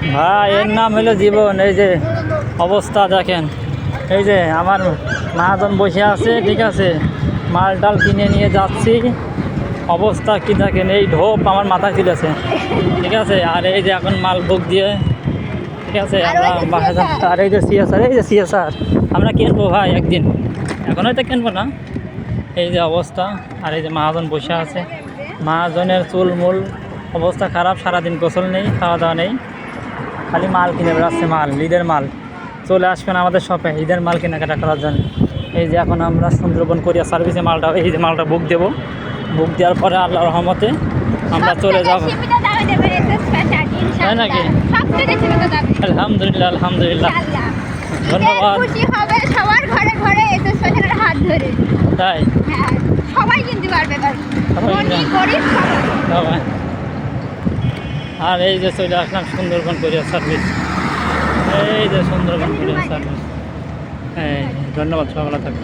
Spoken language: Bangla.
ভাই এর নাম হলো জীবন। এই যে অবস্থা দেখেন, এই যে আমার মহাজন বসে আছে, ঠিক আছে, মাল ডাল কিনে নিয়ে যাচ্ছি। অবস্থা কি দেখেন, এই ঢোপ আমার মাথায় তুলেছে, ঠিক আছে। আর এই যে এখন মাল বুক দিয়ে, ঠিক আছে, আমরা বাসা যাচ্ছি। আর এই যে সিএসআর, এই যে সিএসআর আমরা কিনবো ভাই একদিন, এখন হয়তো কিনবো না। এই যে অবস্থা। আর এই যে মহাজন বসে আছে, মহাজনের চুলমূল অবস্থা খারাপ, সারাদিন গোসল নেই, খাওয়া দাওয়া নেই, খালি মাল কিনে বেড়াচ্ছে, মাল, ঈদের মাল। চলে আসবেন আমাদের শপে ঈদের মাল কেনাকাটা করার জন্য। এই যে এখন আমরা সুন্দরবন কোরিয়ার সার্ভিসে মালটা, এই যে মালটা বুক দেবো। বুক দেওয়ার পরে আল্লাহর রহমতে আমরা চলে যাব। তাই নাকি? আলহামদুলিল্লাহ, আলহামদুলিল্লাহ, ধন্যবাদ। সবার ঘরে ঘরে হাত ধরে, তাই সবাই কিনতে পারবে, সবাই। আর এই যে চলে আসলাম সুন্দরবন কোরিয়ার সার্ভিস, এই যে সুন্দরবন কোরিয়ার সার্ভিস। এই ধন্যবাদ, সকালে থাকবে।